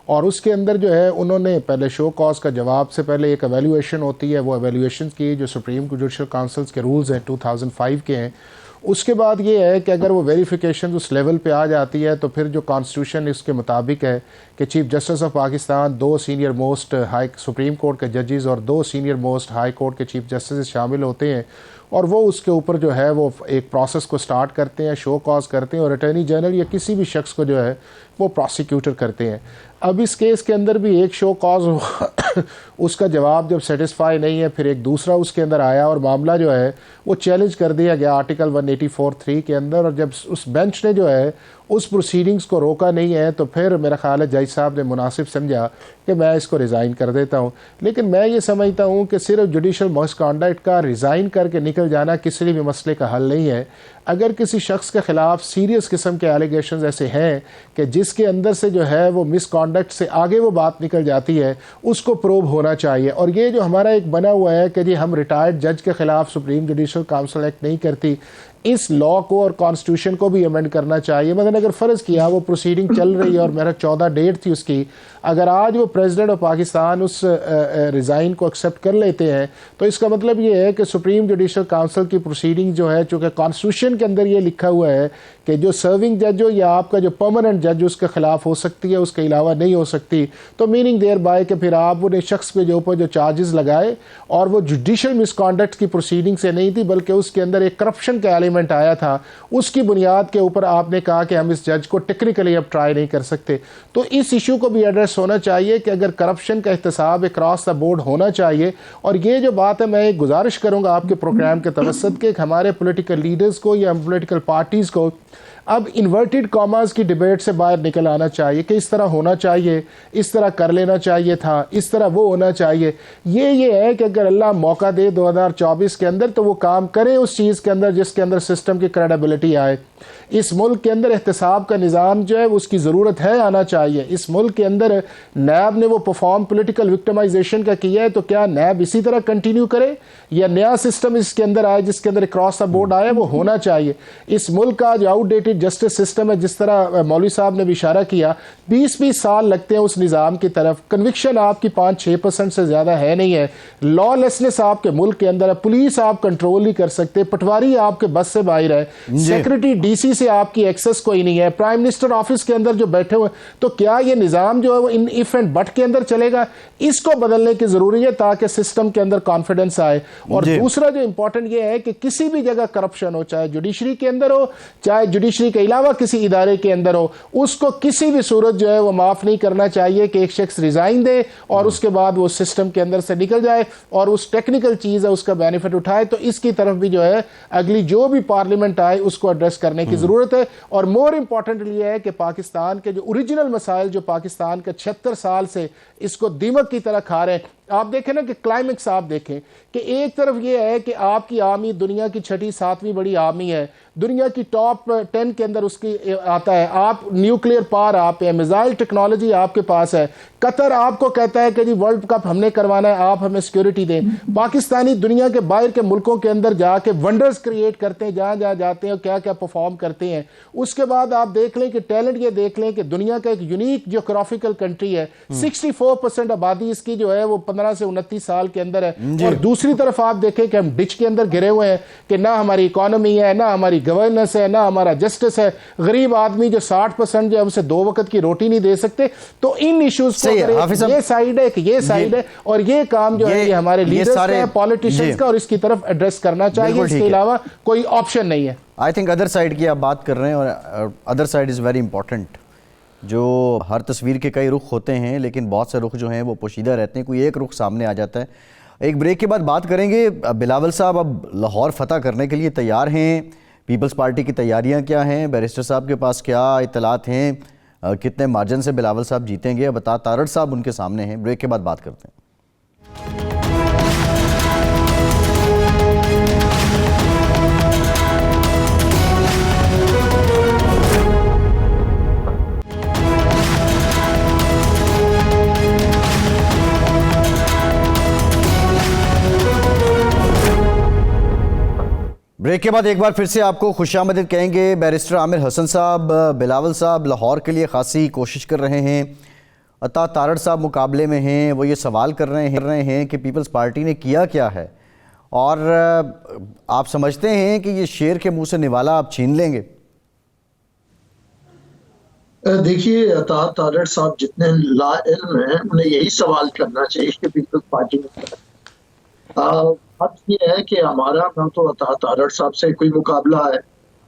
और उसके अंदर जो है उन्होंने पहले शो कॉज का जवाब से पहले एक एवेल्यूएशन होती है, वो एवेल्यूएशन की जो सुप्रीम जुडिशल काउंसिल्स के रूल्स हैं 2005 के हैं। उसके बाद ये है कि अगर वो वेरिफिकेशन उस लेवल पे आ जाती है तो फिर जो कॉन्स्टिट्यूशन इसके मुताबिक है कि chief justice of Pakistan, 2 senior most high supreme court के जजेस और 2 सीनियर मोस्ट हाई कोर्ट के चीफ जस्टिस शामिल होते हैं और वो उसके ऊपर जो है वो एक प्रोसेस को स्टार्ट करते हैं, शो कॉज करते हैं और अटॉर्नी जनरल या किसी भी शख्स को जो है वो प्रोसिक्यूटर करते हैं। अब इस केस के अंदर भी एक शो कॉज उसका जवाब जब सेटिस्फाई नहीं है, फिर एक दूसरा उसके अंदर आया और मामला जो है वो चैलेंज कर दिया गया आर्टिकल 184(3) के अंदर और जब उस बेंच ने जो है उस प्रोसीडिंग्स को रोका नहीं है तो फिर मेरा ख्याल है जज साहब ने मुनासिब समझा कि मैं इसको रिज़ाइन कर देता हूँ। लेकिन मैं ये समझता हूँ कि सिर्फ जुडिशल मिसकॉन्डक्ट का रिज़ाइन करके निकल जाना किसी भी मसले का हल नहीं है। अगर किसी शख्स के ख़िलाफ़ सीरियस किस्म के एलिगेशंस ऐसे हैं कि जिसके अंदर से जो है वो मिसकॉन्डक्ट से आगे वो बात निकल जाती है, उसको प्रूव होना चाहिए। और ये जो हमारा एक बना हुआ है कि जी हम रिटायर्ड जज के ख़िलाफ़ सुप्रीम जुडिशल काउंसिल एक्ट नहीं करती, इस लॉ को और कॉन्स्टिट्यूशन को भी अमेंड करना चाहिए। मतलब अगर फ़र्ज़ किया वो प्रोसीडिंग चल रही है और मेरा 14 डेट थी उसकी, अगर आज वो प्रेसिडेंट ऑफ पाकिस्तान उस रिज़ाइन को एक्सेप्ट कर लेते हैं तो इसका मतलब ये है कि सुप्रीम जुडिशल काउंसिल की प्रोसीडिंग जो है, चूँकि कॉन्स्टिट्यूशन के अंदर ये लिखा हुआ है कि जो सर्विंग जज हो या आपका जो परमानेंट जज उसके ख़िलाफ़ हो सकती है, उसके अलावा नहीं हो सकती, तो मीनिंग देयर बाय कि फिर आप उन्हें शख्स के जो ऊपर जो चार्जेस लगाए और वो जुडिशल मिसकॉन्डक्ट की प्रोसीडिंग से नहीं थी बल्कि उसके अंदर एक करप्शन का एलिमेंट आया था, उसकी बुनियाद के ऊपर आपने कहा कि हम इस जज को टेक्निकली अब ट्राई नहीं कर सकते। तो इस इशू को भी एड्रेस होना चाहिए कि अगर करप्शन का एहतसाब अक्रॉस द बोर्ड होना चाहिए। और ये जो बात है, मैं एक गुजारिश करूँगा आपके प्रोग्राम के तवसत के हमारे पोलिटिकल लीडर्स को या पोलिटिकल पार्टीज़ को अब इन्वर्टेड कॉमर्स की डिबेट से बाहर निकल आना चाहिए कि इस तरह होना चाहिए, इस तरह कर लेना चाहिए था, इस तरह वो होना चाहिए। ये है कि अगर अल्लाह मौका दे 2024 के अंदर तो वो काम करें उस चीज़ के अंदर जिसके अंदर सिस्टम की क्रेडिबिलिटी आए। इस मुल्क के अंदर एहतसाब का निज़ाम जो है उसकी ज़रूरत है, आना चाहिए। इस मुल्क के अंदर नैब ने वो परफॉर्म पोलिटिकल विक्टिमाइजेशन का किया है, तो क्या नैब इसी तरह कंटिन्यू करे या नया सिस्टम इसके अंदर आए जिसके अंदर क्रॉस द बोर्ड आए, वो होना चाहिए। इस मुल्क का जो आउटडेटेड जस्टिस सिस्टम है, जिस तरह मौलवी साहब ने भी इशारा किया, 20-20 साल लगते हैं उस निज़ाम की तरफ, कन्विक्शन आपकी 5-6% से ज़्यादा है नहीं है, लॉलेसनेस आपके मुल्क के अंदर है, पुलिस आप कंट्रोल नहीं कर सकते, पटवारी आपके बस से बाहर है, सेक्रेटरी डीसी से आपकी एक्सेस कोई नहीं है, प्राइम मिनिस्टर ऑफिस के अंदर जो बैठे हुए, तो क्या ये निज़ाम जो है वो इन इफ एंड बट के अंदर चलेगा? इसको बदलने की ज़रूरी है ताकि सिस्टम के अंदर कॉन्फिडेंस आए। और दूसरा जो इंपॉर्टेंट ये है कि किसी भी जगह करप्शन हो, चाहे जुडिशरी के अंदर हो, चाहे जुडिशरी के अलावा किसी इदारे के अंदर हो, उसको किसी भी सूरत जो है वो माफ़ नहीं करना चाहिए कि एक शख्स रिज़ाइन दे और उसके बाद वो सिस्टम के अंदर से निकल जाए और उस टेक्निकल चीज़ है उसका बेनिफिट उठाए। तो इसकी तरफ भी जो है अगली जो भी पार्लियामेंट आए उसको एड्रेस करने की ज़रूरत है। और मोर इंपॉर्टेंटली ये है कि पाकिस्तान के जो ओरिजिनल मसाइल जो पाकिस्तान के 76 साल से इसको दीमक की तरह खा रहे हैं, आप देखें ना कि क्लाइमेक्स आप देखें कि एक तरफ ये है कि आपकी आर्मी दुनिया की 6-7वीं बड़ी आर्मी है, दुनिया की टॉप 10 के अंदर उसकी आता है, आप न्यूक्लियर पावर आप है, मिसाइल टेक्नोलॉजी आपके पास है, कतर आपको कहता है कि जी वर्ल्ड कप हमने करवाना है, आप हमें सिक्योरिटी दें। पाकिस्तानी दुनिया के बाहर के मुल्कों के अंदर जाके वंडर्स क्रिएट करते हैं, जहाँ जहाँ जाते हैं और क्या क्या परफॉर्म करते हैं। उसके बाद आप देख लें कि टैलेंट ये देख लें कि दुनिया का एक यूनिक जियोग्राफिकल कंट्री है, 64% आबादी इसकी जो है वो 15 से 29 साल के अंदर है। और दूसरी तरफ आप देखें कि हम डिच के अंदर घिरे हुए हैं कि ना हमारी इकोनॉमी है, ना हमारी गवर्नेंस है, ना हमारा जस्टिस है। गरीब आदमी जो 60% जो है उसे 2 वक्त की रोटी नहीं दे सकते। तो इन इश्यूज को ये साइड है कि ये साइड है और ये काम जो है ये हमारे लीडर्स का है, पॉलिटिशियंस का, और इसकी तरफ एड्रेस करना चाहिए। इसके अलावा कोई ऑप्शन नहीं है। आई थिंक अदर साइड की आप बात कर रहे हैं और other side is very important. जो हर तस्वीर के कई रुख होते हैं लेकिन बहुत से रुख जो हैं वो पोशीदा रहते हैं, कोई एक रुख सामने आ जाता है। एक ब्रेक के बाद बात करेंगे। बिलावल साहब अब लाहौर फतह करने के लिए तैयार हैं, पीपल्स पार्टी की तैयारियां क्या हैं, बैरिस्टर साहब के पास क्या इतलात हैं, कितने मार्जिन से बिलावल साहब जीतेंगे, अब अता तारड़ साहब उनके सामने हैं। ब्रेक के बाद बात करते हैं। ब्रेक के बाद एक बार फिर से आपको खुशामदीद कहेंगे। बैरिस्टर आमिर हसन साहब, बिलावल साहब लाहौर के लिए खासी कोशिश कर रहे हैं, अता तारड़ साहब मुकाबले में हैं। वो ये सवाल कर रहे हैं कि पीपल्स पार्टी ने किया क्या है, और आप समझते हैं कि ये शेर के मुंह से निवाला आप छीन लेंगे? देखिए, अता तारड़ साहब जितने लाइल्म हैं उन्हें यही सवाल करना चाहिए कि पीपल्स पार्टी में बात यह है कि हमारा ना तो अता तारड़ साहब से कोई मुकाबला है,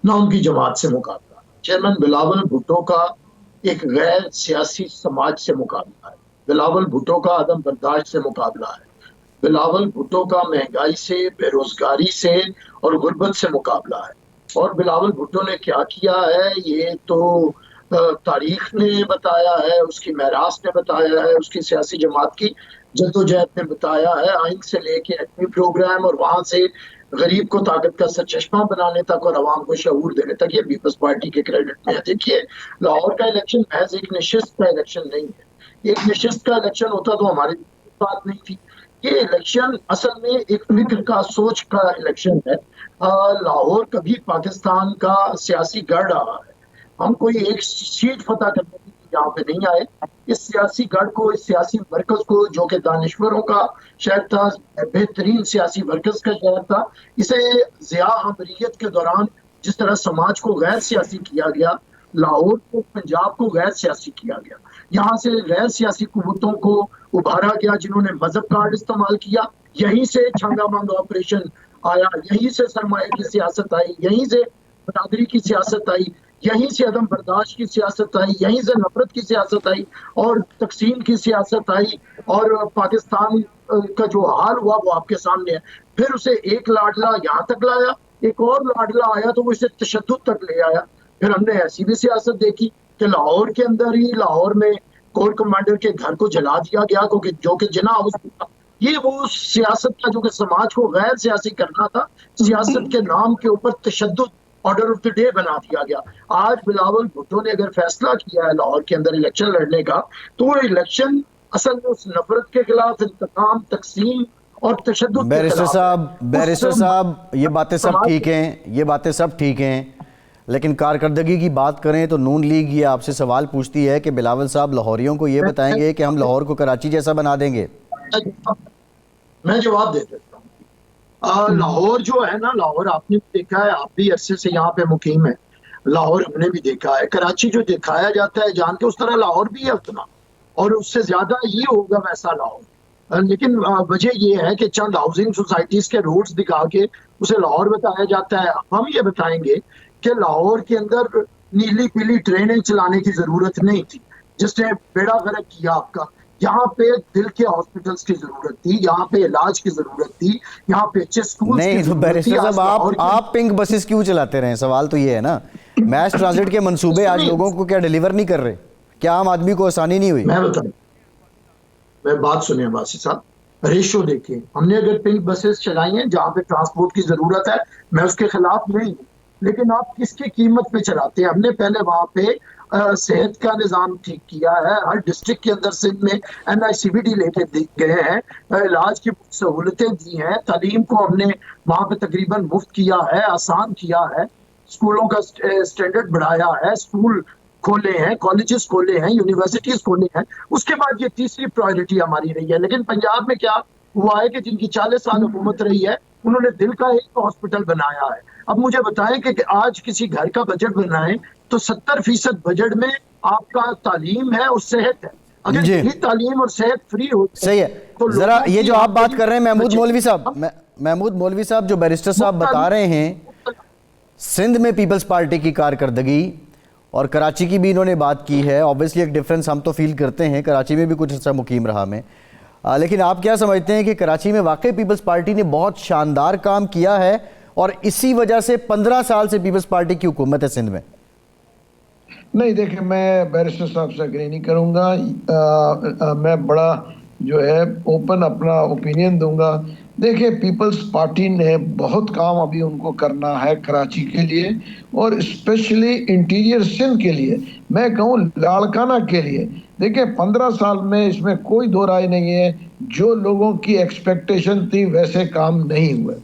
ना उनकी जमात से मुकाबला। चेयरमैन बिलावल भुट्टो का एक गैर सियासी समाज से मुकाबला है, बिलावल भुट्टो का अदम बर्दाश्त से मुकाबला है, बिलावल भुट्टो का महंगाई से, बेरोजगारी से और गुर्बत से मुकाबला है। और बिलावल भुट्टो ने क्या किया है ये तो तारीख ने बताया है, उसकी महरास ने बताया है, उसकी सियासी जमात की जद्दोजहद ने बताया है, आइन से लेके एक्टिव प्रोग्राम और वहां से गरीब को ताकत का सरचश्मा बनाने तक और आवाम को शऊर देने तक ये पीपल्स पार्टी के क्रेडिट में है। देखिए, लाहौर का इलेक्शन महज एक नशिस्त का इलेक्शन नहीं है। एक नशिस्त का इलेक्शन होता तो हमारी बात नहीं थी। ये इलेक्शन असल में एक फिक्र का, सोच का इलेक्शन है। लाहौर कभी पाकिस्तान का सियासी गढ़ रहा है। हम कोई एक सीट फतह करने के लिए यहाँ पे नहीं आए। इस सियासी गढ़ को, इस सियासी मरकज को, जो कि दानिश्वरों का शहर था, बेहतरीन सियासी मरकज का शहर था, इसे ज़िया अमरीयत के दौरान जिस तरह समाज को गैर सियासी किया गया, लाहौर को, पंजाब को गैर सियासी किया गया। यहाँ से गैर सियासी कुव्वतों को उभारा गया जिन्होंने मजहब कार्ड इस्तेमाल किया। यहीं से छांगा मांगा ऑपरेशन आया, यहीं से सरमाए की सियासत आई, यहीं से बरादरी की सियासत आई, यहीं से अदम बर्दाश्त की सियासत आई, यहीं से नफरत की सियासत आई और तकसीम की सियासत आई। और पाकिस्तान का जो हाल हुआ वो आपके सामने है। फिर उसे एक लाडला यहाँ तक लाया, एक और लाडला आया तो वो इसे तशद्दुद तक ले आया। फिर हमने ऐसी भी सियासत देखी कि लाहौर के अंदर ही, लाहौर में कोर कमांडर के घर को जला दिया गया, क्योंकि जो कि जिना हाउस था। ये वो सियासत था जो कि समाज को गैर सियासी करना था। सियासत के नाम के ऊपर तशद्दुद ऑर्डर ऑफ द डे बना दिया गया। आज बिलावल भुट्टो ने अगर फैसला किया है लाहौर के अंदर इलेक्शन लड़ने का, तो वो इलेक्शन असल में उस नफरत के खिलाफ, इंतकाम, तकसीम और तशद्दुद। बैरिस्टर साहब, ये बातें सब ठीक हैं, ये बातें सब ठीक हैं, लेकिन कारकर्दगी की बात करें तो नून लीग ये आपसे सवाल पूछती है कि बिलावल साहब लाहौरियों को ये बताएंगे कि हम लाहौर को कराची जैसा बना देंगे? मैं जवाब दे देता हूँ। लाहौर जो है ना, लाहौर आपने देखा है, आप भी अरसे से यहाँ पे मुकीम है, लाहौर हमने भी देखा है। कराची जो दिखाया जाता है जान के, उस तरह लाहौर भी है उतना, और उससे ज्यादा ये होगा वैसा लाहौर। लेकिन वजह ये है कि चंद हाउसिंग सोसाइटीज के रोड्स दिखा के उसे लाहौर बताया जाता है। हम ये बताएंगे कि लाहौर के अंदर नीली पीली ट्रेनें चलाने की जरूरत नहीं थी, जिसने बेड़ा गर्क किया आपका। यहाँ पे दिल के हॉस्पिटल्स की जरूरत थी, यहाँ पे इलाज की जरूरत थी, यहाँ पे अच्छे स्कूल नहीं। तो बैरिस्टर साहब, आप पिंक बसेस क्यों चलाते रहे? सवाल तो ये है ना, मैस ट्रांजिट के मंसूबे आज लोगों को क्या डिलीवर नहीं कर रहे? क्या आम आदमी को आसानी नहीं हुई? मैं बात सुनिए वासी साहब, रेशो देखिए। हमने अगर पिंक बसेस चलाई हैं जहाँ पे ट्रांसपोर्ट की जरूरत है, मैं उसके खिलाफ नहीं हूँ, लेकिन आप किसकी कीमत पे चलाते हैं? हमने पहले वहां पे सेहत का निजाम ठीक किया है। हर डिस्ट्रिक्ट के अंदर सिंध में NICVD लेके गए हैं, इलाज की सहूलतें दी हैं, तालीम को हमने वहां पे तकरीबन मुफ्त किया है, आसान किया है, स्कूलों का स्टैंडर्ड बढ़ाया है, स्कूल खोले हैं, कॉलेजेस खोले हैं, यूनिवर्सिटीज खोले हैं। उसके बाद ये तीसरी प्रायोरिटी हमारी रही है। लेकिन पंजाब में क्या हुआ है कि जिनकी 40 साल हुकूमत रही है, उन्होंने दिल का एक हॉस्पिटल बनाया है। अब मुझे बताएं कि आज किसी घर का बजट बनाएं तो 70% बजट में आपका तालीम है और सेहत है। अगर यही तालीम और सेहत फ्री हो, सही है। तो जरा ये जो आप बात कर रहे हैं महमूद मौलवी साहब, जो बैरिस्टर साहब बता रहे हैं, सिंध में पीपल्स पार्टी की कारकर्दगी और कराची की भी इन्होंने बात की है। ऑब्वियसली एक डिफरेंस हम तो फील करते हैं, कराची में भी कुछ ऐसा मुकीम रहा मैं। लेकिन आप क्या समझते हैं कि कराची में वाकई पीपल्स पार्टी ने बहुत शानदार काम किया है और इसी वजह से 15 साल से पीपल्स पार्टी की हुकूमत है सिंध में? नहीं, देखिए, मैं बैरिस्टर साहब से एग्री नहीं करूंगा। मैं बड़ा जो है ओपन अपना ओपिनियन दूंगा। देखिए, पीपल्स पार्टी ने बहुत काम अभी उनको करना है कराची के लिए और स्पेशली इंटीरियर सिंध के लिए, मैं कहूँ लाड़काना के लिए। देखिए, 15 साल में इसमें कोई दो राय नहीं है, जो लोगों की एक्सपेक्टेशन थी वैसे काम नहीं हुए।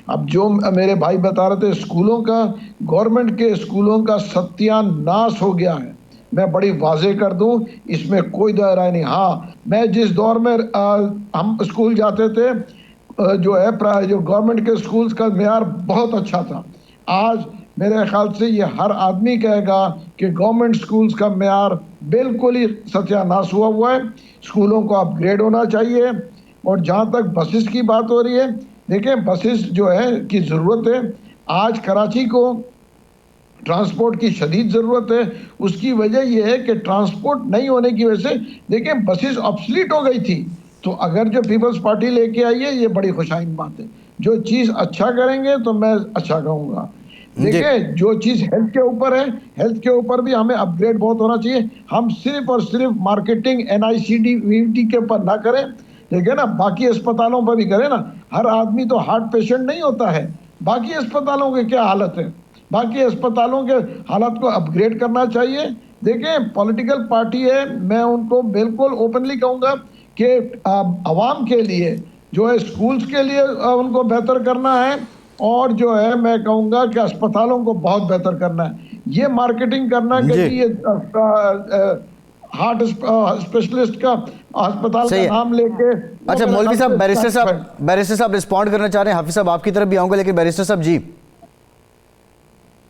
अब जो मेरे भाई बता रहे थे स्कूलों का, गवर्नमेंट के स्कूलों का सत्यानाश हो गया है, मैं बड़ी वाजे कर दूं, इसमें कोई दो राय नहीं। हाँ, मैं जिस दौर में हम स्कूल जाते थे, जो है जो गवर्नमेंट के स्कूल्स का मेयार बहुत अच्छा था। आज मेरे ख्याल से ये हर आदमी कहेगा कि गवर्नमेंट स्कूल्स का मेयार बिल्कुल ही सत्यानाश हुआ है। स्कूलों को अपग्रेड होना चाहिए। और जहाँ तक बसेस की बात हो रही है, देखिए, बसेस जो है की ज़रूरत है। आज कराची को ट्रांसपोर्ट की शदीद ज़रूरत है। उसकी वजह यह है कि ट्रांसपोर्ट नहीं होने की वजह से, देखिए, बसेस ऑब्सलीट हो गई थी। तो अगर जो पीपल्स पार्टी लेके आई है, ये बड़ी खुशाइन बात है। जो चीज़ अच्छा करेंगे तो मैं अच्छा कहूँगा। देखिए, जो चीज़ हेल्थ के ऊपर है, हेल्थ के ऊपर भी हमें अपग्रेड बहुत होना चाहिए। हम सिर्फ और सिर्फ मार्केटिंग NICD VVT के ऊपर ना करें, ठीक है ना, बाकी अस्पतालों पर भी करें ना। हर आदमी तो हार्ट पेशेंट नहीं होता है। बाकी अस्पतालों की क्या हालत है, बाकी अस्पतालों के हालत को अपग्रेड करना चाहिए। देखिए, पॉलिटिकल पार्टी है, मैं उनको बिल्कुल ओपनली कहूँगा कि आवाम के लिए जो है स्कूल्स के लिए उनको बेहतर करना है और जो है मैं कहूँगा कि अस्पतालों को बहुत बेहतर करना है। ये मार्केटिंग करना कि ये हार्ट स्पेशलिस्ट का अस्पताल का नाम लेके। अच्छा मौलवी साहब, बैरिस्टर साहब रिस्पॉन्ड करना चाह रहे हैं। हाफिज साहब आपकी तरफ भी आऊंगा, लेकिन बैरिस्टर साहब जी।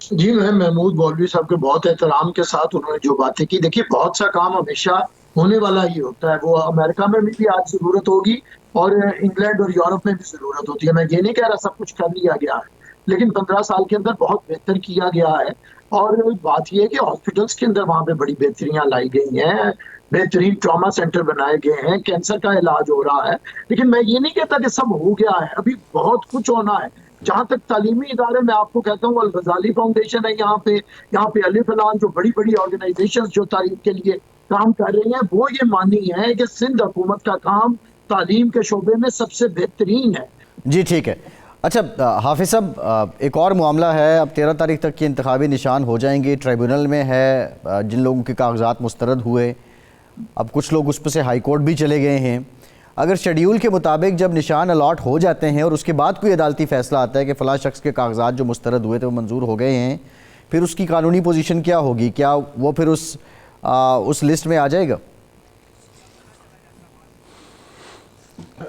जी, मैं महमूद मौलवी साहब के बहुत एहतराम के साथ उन्होंने जो बातें की, देखिए, बहुत सा काम हमेशा होने वाला ही होता है। वो अमेरिका में भी आज जरूरत होगी और इंग्लैंड और यूरोप में भी जरूरत होती है। मैं ये नहीं कह रहा सब कुछ कर लिया गया है, लेकिन 15 साल के अंदर बहुत बेहतर किया गया है। और बात यह है कि हॉस्पिटल्स के अंदर वहां पे बड़ी बेहतरियां लाई गई हैं, बेहतरीन ट्रॉमा सेंटर बनाए गए हैं, कैंसर का इलाज हो रहा है। लेकिन मैं ये नहीं कहता कि सब हो गया है, अभी बहुत कुछ होना है। जहां तक तालीमी इदारे, मैं आपको कहता हूँ, अल गजाली फाउंडेशन है यहाँ पे अलिफ लान, जो बड़ी बड़ी ऑर्गेनाइजेशन जो तालीम के लिए काम कर रही हैं, वो ये मानी है कि सिंध हुकूमत का काम तालीम के शोबे में सबसे बेहतरीन है। जी ठीक है। अच्छा हाफिज साहब, एक और मामला है। अब 13 तारीख तक के इंतखाबी निशान हो जाएंगे, ट्राइब्यूनल में है जिन लोगों के कागजात मुस्तरद हुए। अब कुछ लोग उस पर से हाई कोर्ट भी चले गए हैं। अगर शेड्यूल के मुताबिक जब निशान अलॉट हो जाते हैं और उसके बाद कोई अदालती फ़ैसला आता है कि फ़लाँ शख्स के कागजात जो मुस्तरद हुए थे वो मंजूर हो गए हैं, फिर उसकी कानूनी पोजीशन क्या होगी? क्या वो फिर उस लिस्ट में आ जाएगा?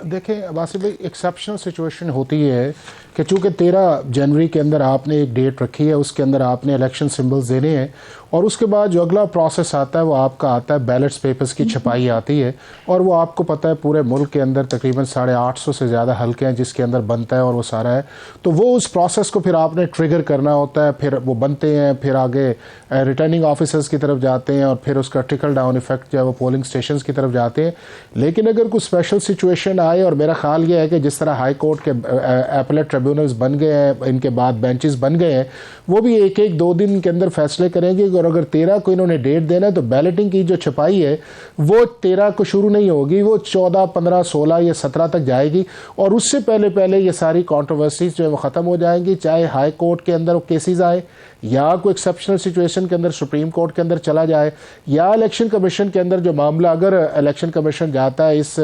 देखिए वासिफ भाई, एक्सेप्शनल सिचुएशन होती है कि चूँकि 13 जनवरी के अंदर आपने एक डेट रखी है, उसके अंदर आपने इलेक्शन सिंबल्स देने हैं और उसके बाद जो अगला प्रोसेस आता है वो आपका आता है बैलेट्स पेपर्स की छपाई आती है। और वो आपको पता है पूरे मुल्क के अंदर तकरीबन 850 से ज़्यादा हल्के हैं जिसके अंदर बनता है और वो सारा है। तो वो उस प्रोसेस को फिर आपने ट्रिगर करना होता है, फिर वो बनते हैं, फिर आगे रिटर्निंग ऑफिसर्स की तरफ जाते हैं और फिर उसका ट्रिकल डाउन इफेक्ट जो है वो पोलिंग स्टेशन की तरफ जाते हैं। लेकिन अगर कुछ स्पेशल सिचुएशन आए, और मेरा ख्याल ये है कि जिस तरह हाई कोर्ट के एपलेट ट्रिब्यूनल्स बन गए हैं, इनके बाद बेंचेस बन गए हैं, वो भी एक एक 2 दिन के अंदर फैसले करेंगे। और अगर 13 को इन्होंने डेट देना है तो बैलेटिंग की जो छपाई है वो 13 को शुरू नहीं होगी, वो 14, 15, 16 या 17 तक जाएगी। और उससे पहले पहले ये सारी कॉन्ट्रोवर्सीज जो है वो ख़त्म हो जाएंगी, चाहे हाई कोर्ट के अंदर वो केसेस आए या कोई एक्सेप्शनल सिचुएशन के अंदर सुप्रीम कोर्ट के अंदर चला जाए या इलेक्शन कमीशन के अंदर जो मामला, अगर इलेक्शन कमीशन जाता है इस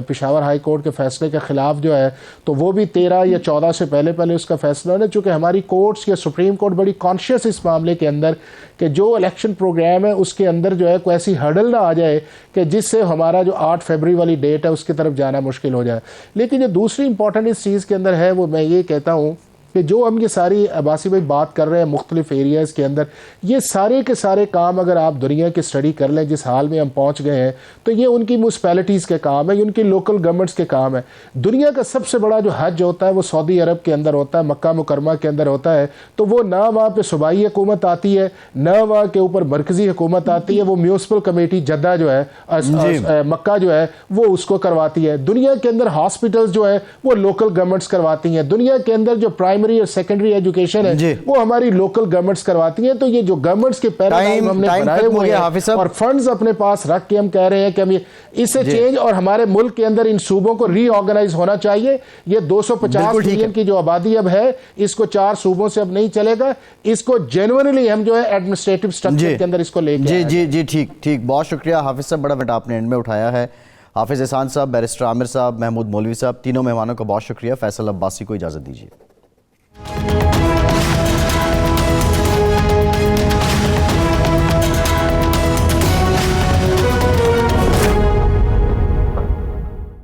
पेशावर हाई कोर्ट के फैसले के ख़िलाफ़ जो है, तो वो भी 13 या 14 से पहले पहले उसका फैसला होना। चूँकि हमारी कोर्ट्स या सुप्रीम कोर्ट बड़ी कॉन्शियस इस मामले के अंदर कि जो इलेक्शन प्रोग्राम है उसके अंदर जो है कोई ऐसी हर्डल ना आ जाए कि जिससे हमारा जो 8 फरवरी वाली डेट है उसकी तरफ जाना मुश्किल हो जाए। लेकिन जो दूसरी इंपॉर्टेंट इस चीज़ के अंदर है वो मैं ये कहता हूँ कि जो हम ये सारी अब्बासी भाई बात कर रहे हैं मुख्तलिफ एरियाज़ के अंदर, ये सारे के सारे काम अगर आप दुनिया की स्टडी कर लें जिस हाल में हम पहुँच गए हैं, तो ये उनकी म्यूनसिपैलिटीज़ के काम है, उनकी लोकल गवर्नमेंट्स के काम है। दुनिया का सबसे बड़ा जो हज होता है वो सऊदी अरब के अंदर होता है, मक्का मुकरमा के अंदर होता है। तो वो ना वहाँ पे सूबाई हुकूमत आती है, ना वहाँ के ऊपर मरकज़ी हुकूमत आती है, वो म्यूनसिपल कमेटी जद्दा जो है मक्का जो है वो उसको करवाती है। दुनिया के अंदर हॉस्पिटल्स जो है वो लोकल गवर्नमेंट्स करवाती हैं। दुनिया के अंदर जो प्राइमरी और सेकेंडरी एजुकेशन है वो हमारी लोकल गवर्नमेंट्स करवाती हैं। तो ये जो गवर्नमेंट्स के पैराडाइम हमने बनाए हुए हैं और फंड्स अपने पास रख के हम कह रहे हैं कि हम इससे चेंज, और हमारे मुल्क के अंदर इन सूबों को रीऑर्गेनाइज होना चाहिए। ये 250 मिलियन की जो आबादी अब है, इसको 4 सूबों से अब नहीं चलेगा, इसको जेन्युइनली हम जो है एडमिनिस्ट्रेटिव स्ट्रक्चर के अंदर इसको लेके जी ठीक, बहुत शुक्रिया हाफिज साहब, बड़ा बेटा आपने एंड में उठाया है। हाफिज एहसान साहब, बैरिस्टर आमिर साहब, महमूद मौलवी साहब, तीनों मेहमानों का बहुत शुक्रिया। फैसल अब्बासी को इजाज़त दीजिए।